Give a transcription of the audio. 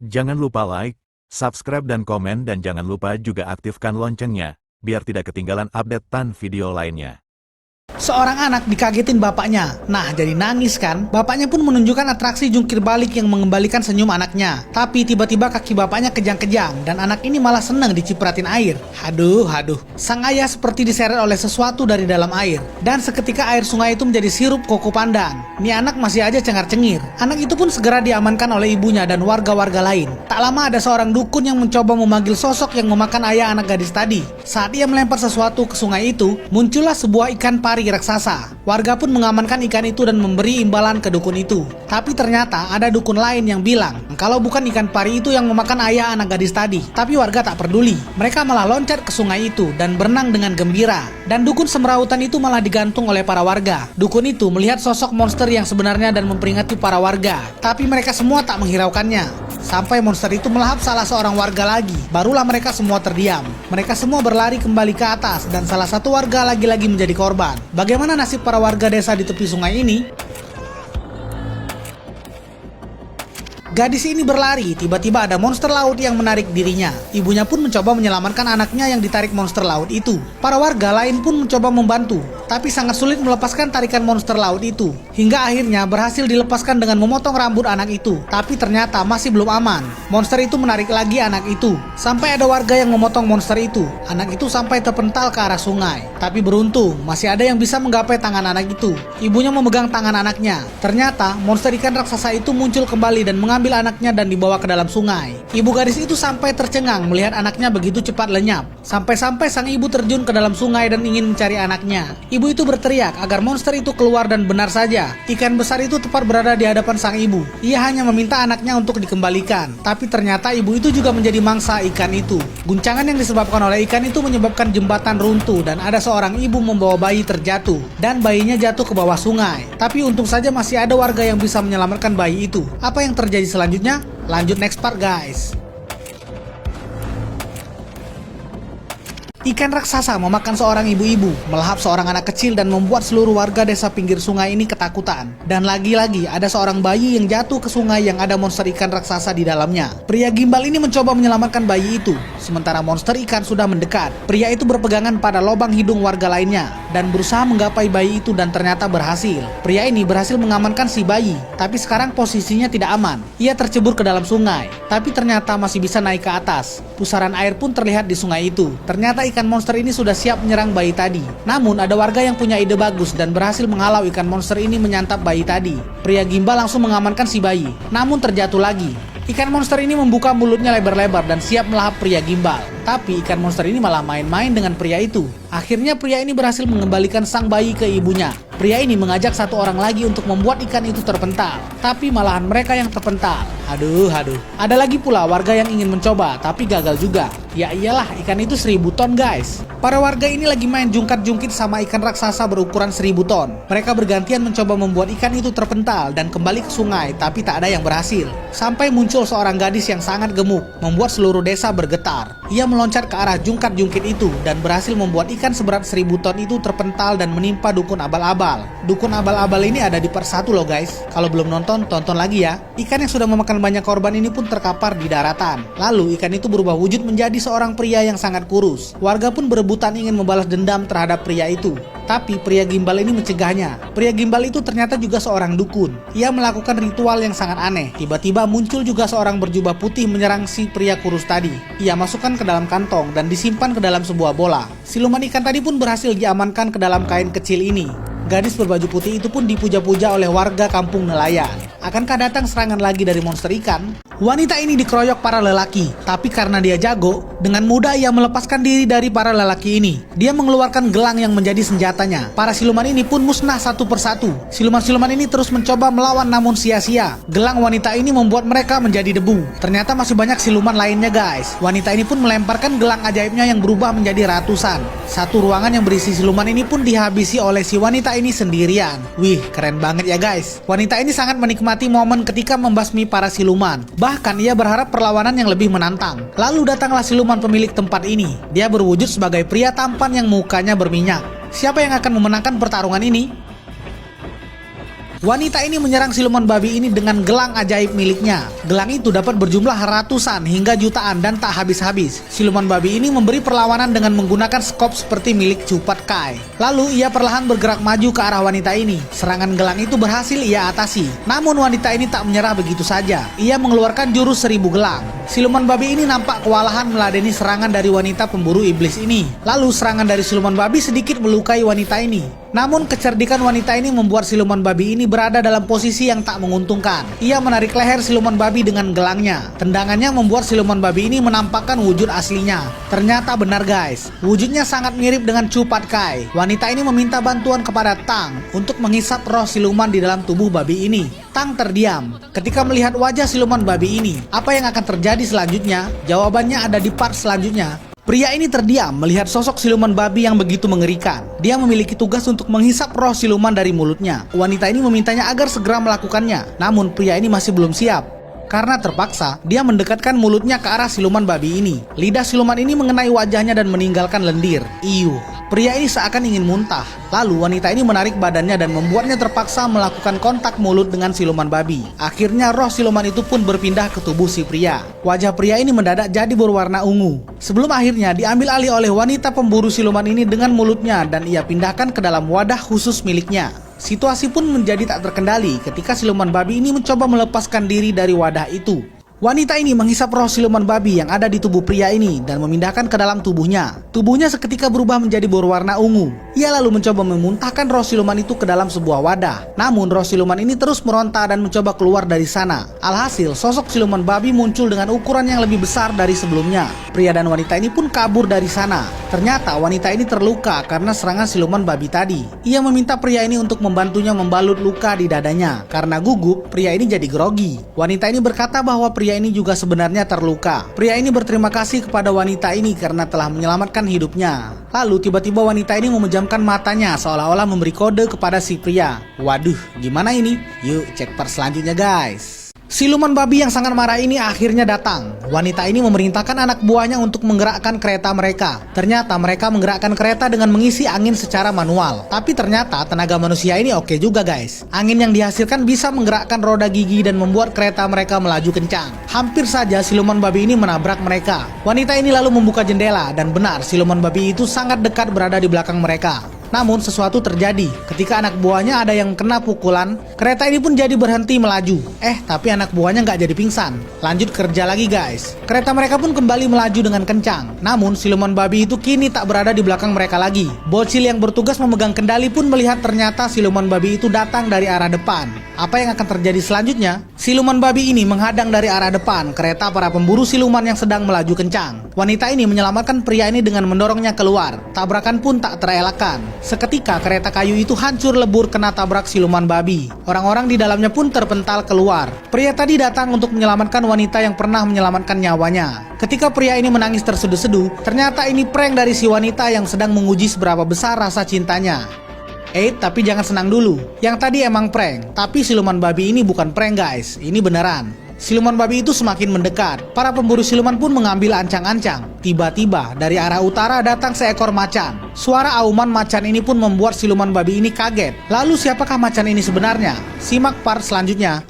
Jangan lupa like, subscribe dan komen dan jangan lupa juga aktifkan loncengnya, biar tidak ketinggalan update video lainnya. Seorang anak dikagetin bapaknya. Nah, jadi nangis kan? Bapaknya pun menunjukkan atraksi jungkir balik yang mengembalikan senyum anaknya. Tapi tiba-tiba kaki bapaknya kejang-kejang dan anak ini malah senang dicipratin air. Haduh. Sang ayah seperti diseret oleh sesuatu dari dalam air. Dan seketika air sungai itu menjadi sirup koko pandan. Ini anak masih aja cengar-cengir. Anak itu pun segera diamankan oleh ibunya dan warga-warga lain. Tak lama ada seorang dukun yang mencoba memanggil sosok yang memakan ayah anak gadis tadi. Saat ia melempar sesuatu ke sungai itu, muncullah sebuah ikan pari raksasa. Warga pun mengamankan ikan itu dan memberi imbalan ke dukun itu. Tapi ternyata ada dukun lain yang bilang kalau bukan ikan pari itu yang memakan ayah anak gadis tadi. Tapi warga tak peduli. Mereka malah loncat ke sungai itu dan berenang dengan gembira. Dan dukun semrawutan itu malah digantung oleh para warga. Dukun itu melihat sosok monster yang sebenarnya dan memperingati para warga. Tapi mereka semua tak menghiraukannya. Sampai monster itu melahap salah seorang warga lagi. Barulah mereka semua terdiam. Mereka semua berlari kembali ke atas dan salah satu warga lagi-lagi menjadi korban. Bagaimana nasib para warga desa di tepi sungai ini? Gadis ini berlari, tiba-tiba ada monster laut yang menarik dirinya. Ibunya pun mencoba menyelamatkan anaknya yang ditarik monster laut itu. Para warga lain pun mencoba membantu, tapi sangat sulit melepaskan tarikan monster laut itu. Hingga akhirnya berhasil dilepaskan dengan memotong rambut anak itu. Tapi ternyata masih belum aman. Monster itu menarik lagi anak itu. Sampai ada warga yang memotong monster itu. Anak itu sampai terpental ke arah sungai. Tapi beruntung, masih ada yang bisa menggapai tangan anak itu. Ibunya memegang tangan anaknya. Ternyata monster ikan raksasa itu muncul kembali dan mengambil anaknya dan dibawa ke dalam sungai. Ibu gadis itu sampai tercengang melihat anaknya begitu cepat lenyap. Sampai-sampai sang ibu terjun ke dalam sungai dan ingin mencari anaknya. Ibu itu berteriak agar monster itu keluar dan benar saja, ikan besar itu tepat berada di hadapan sang ibu. Ia hanya meminta anaknya untuk dikembalikan. Tapi ternyata ibu itu juga menjadi mangsa ikan itu. Guncangan yang disebabkan oleh ikan itu menyebabkan jembatan runtuh dan ada seorang ibu membawa bayi terjatuh. Dan bayinya jatuh ke bawah sungai. Tapi untung saja masih ada warga yang bisa menyelamatkan bayi itu. Apa yang terjadi selanjutnya? Lanjut next part guys. Ikan raksasa memakan seorang ibu-ibu, melahap seorang anak kecil dan membuat seluruh warga desa pinggir sungai ini ketakutan. Dan lagi-lagi ada seorang bayi yang jatuh ke sungai yang ada monster ikan raksasa di dalamnya. Pria gimbal ini mencoba menyelamatkan bayi itu, sementara monster ikan sudah mendekat. Pria itu berpegangan pada lubang hidung warga lainnya dan berusaha menggapai bayi itu dan ternyata berhasil. Pria ini berhasil mengamankan si bayi, tapi sekarang posisinya tidak aman. Ia tercebur ke dalam sungai, tapi ternyata masih bisa naik ke atas. Pusaran air pun terlihat di sungai itu. Ternyata ikan monster ini sudah siap menyerang bayi tadi. Namun ada warga yang punya ide bagus dan berhasil menghalau ikan monster ini menyantap bayi tadi. Pria gimbal langsung mengamankan si bayi, namun terjatuh lagi. Ikan monster ini membuka mulutnya lebar-lebar dan siap melahap pria gimbal. Tapi ikan monster ini malah main-main dengan pria itu. Akhirnya pria ini berhasil mengembalikan sang bayi ke ibunya. Pria ini mengajak satu orang lagi untuk membuat ikan itu terpental. Tapi malahan mereka yang terpental. Aduh. Ada lagi pula warga yang ingin mencoba, tapi gagal juga. Ya iyalah, ikan itu 1000 ton guys. Para warga ini lagi main jungkat-jungkit sama ikan raksasa berukuran 1000 ton. Mereka bergantian mencoba membuat ikan itu terpental dan kembali ke sungai, tapi tak ada yang berhasil. Sampai muncul seorang gadis yang sangat gemuk, membuat seluruh desa bergetar. Ia meloncat ke arah jungkat-jungkit itu dan berhasil membuat ikan seberat 1000 ton itu terpental dan menimpa dukun abal-abal. Dukun abal-abal ini ada di part 1 loh guys. Kalau belum nonton, tonton lagi ya. Ikan yang sudah memakan banyak korban ini pun terkapar di daratan. Lalu ikan itu berubah wujud menjadi seorang pria yang sangat kurus. Warga pun berebutan ingin membalas dendam terhadap pria itu. Tapi pria gimbal ini mencegahnya. Pria gimbal itu ternyata juga seorang dukun. Ia melakukan ritual yang sangat aneh. Tiba-tiba muncul juga seorang berjubah putih menyerang si pria kurus tadi. Ia masukkan ke dalam kantong dan disimpan ke dalam sebuah bola. Siluman ikan tadi pun berhasil diamankan ke dalam kain kecil ini. Gadis berbaju putih itu pun dipuja-puja oleh warga kampung nelayan. Akankah datang serangan lagi dari monster ikan? Wanita ini dikeroyok para lelaki, tapi karena dia jago, dengan mudah ia melepaskan diri dari para lelaki ini. Dia mengeluarkan gelang yang menjadi senjatanya. Para siluman ini pun musnah satu persatu. Siluman-siluman ini terus mencoba melawan namun sia-sia. Gelang wanita ini membuat mereka menjadi debu. Ternyata masih banyak siluman lainnya guys. Wanita ini pun melemparkan gelang ajaibnya yang berubah menjadi ratusan. Satu ruangan yang berisi siluman ini pun dihabisi oleh si wanita ini sendirian. Wih, keren banget ya guys. Wanita ini sangat menikmati momen ketika membasmi para siluman. Bahkan ia berharap perlawanan yang lebih menantang. Lalu datanglah siluman pemilik tempat ini. Dia berwujud sebagai pria tampan yang mukanya berminyak. Siapa yang akan memenangkan pertarungan ini? Wanita ini menyerang siluman babi ini dengan gelang ajaib miliknya. Gelang itu dapat berjumlah ratusan hingga jutaan dan tak habis-habis. Siluman babi ini memberi perlawanan dengan menggunakan skop seperti milik Cupat Kai. Lalu ia perlahan bergerak maju ke arah wanita ini. Serangan gelang itu berhasil ia atasi. Namun wanita ini tak menyerah begitu saja. Ia mengeluarkan jurus 1000 gelang. Siluman babi ini nampak kewalahan meladeni serangan dari wanita pemburu iblis ini. Lalu serangan dari siluman babi sedikit melukai wanita ini. Namun kecerdikan wanita ini membuat siluman babi ini berada dalam posisi yang tak menguntungkan. Ia menarik leher siluman babi dengan gelangnya. Tendangannya membuat siluman babi ini menampakkan wujud aslinya. Ternyata benar guys, wujudnya sangat mirip dengan Cupat Kai. Wanita ini meminta bantuan kepada Tang untuk menghisap roh siluman di dalam tubuh babi ini. Tang terdiam ketika melihat wajah siluman babi ini. Apa yang akan terjadi selanjutnya? Jawabannya ada di part selanjutnya. Pria ini terdiam melihat sosok siluman babi yang begitu mengerikan. Dia memiliki tugas untuk menghisap roh siluman dari mulutnya. Wanita ini memintanya agar segera melakukannya. Namun pria ini masih belum siap. Karena terpaksa, dia mendekatkan mulutnya ke arah siluman babi ini. Lidah siluman ini mengenai wajahnya dan meninggalkan lendir. Iuh, pria ini seakan ingin muntah. Lalu wanita ini menarik badannya dan membuatnya terpaksa melakukan kontak mulut dengan siluman babi. Akhirnya roh siluman itu pun berpindah ke tubuh si pria. Wajah pria ini mendadak jadi berwarna ungu. Sebelum akhirnya diambil alih oleh wanita pemburu siluman ini dengan mulutnya dan ia pindahkan ke dalam wadah khusus miliknya. Situasi pun menjadi tak terkendali ketika siluman babi ini mencoba melepaskan diri dari wadah itu. Wanita ini menghisap roh siluman babi yang ada di tubuh pria ini dan memindahkan ke dalam tubuhnya. Tubuhnya seketika berubah menjadi berwarna ungu. Ia lalu mencoba memuntahkan roh siluman itu ke dalam sebuah wadah. Namun roh siluman ini terus meronta dan mencoba keluar dari sana. Alhasil sosok siluman babi muncul dengan ukuran yang lebih besar dari sebelumnya. Pria dan wanita ini pun kabur dari sana. Ternyata wanita ini terluka karena serangan siluman babi tadi. Ia meminta pria ini untuk membantunya membalut luka di dadanya. Karena gugup, pria ini jadi grogi. Wanita ini berkata bahwa pria ini juga sebenarnya terluka. Pria ini berterima kasih kepada wanita ini karena telah menyelamatkan hidupnya. Lalu tiba-tiba wanita ini memejamkan matanya seolah-olah memberi kode kepada si pria. Waduh, gimana ini? Yuk cek part selanjutnya guys. Siluman babi yang sangat marah ini akhirnya datang. Wanita ini memerintahkan anak buahnya untuk menggerakkan kereta mereka. Ternyata mereka menggerakkan kereta dengan mengisi angin secara manual. Tapi ternyata tenaga manusia ini oke juga guys. Angin yang dihasilkan bisa menggerakkan roda gigi dan membuat kereta mereka melaju kencang. Hampir saja siluman babi ini menabrak mereka. Wanita ini lalu membuka jendela dan benar siluman babi itu sangat dekat berada di belakang mereka. Namun sesuatu terjadi. Ketika anak buahnya ada yang kena pukulan, kereta ini pun jadi berhenti melaju. Tapi anak buahnya nggak jadi pingsan. Lanjut kerja lagi guys. Kereta mereka pun kembali melaju dengan kencang. Namun siluman babi itu kini tak berada di belakang mereka lagi. Bocil yang bertugas memegang kendali pun melihat ternyata siluman babi itu datang dari arah depan. Apa yang akan terjadi selanjutnya? Siluman babi ini menghadang dari arah depan kereta para pemburu siluman yang sedang melaju kencang. Wanita ini menyelamatkan pria ini dengan mendorongnya keluar. Tabrakan pun tak terelakkan. Seketika kereta kayu itu hancur lebur kena tabrak siluman babi. Orang-orang di dalamnya pun terpental keluar. Pria tadi datang untuk menyelamatkan wanita yang pernah menyelamatkan nyawanya. Ketika pria ini menangis terseduh-seduh, ternyata ini prank dari si wanita yang sedang menguji seberapa besar rasa cintanya. Tapi jangan senang dulu. Yang tadi emang prank, tapi siluman babi ini bukan prank guys, ini beneran. Siluman babi itu semakin mendekat. Para pemburu siluman pun mengambil ancang-ancang. Tiba-tiba dari arah utara datang seekor macan. Suara auman macan ini pun membuat siluman babi ini kaget. Lalu siapakah macan ini sebenarnya? Simak part selanjutnya.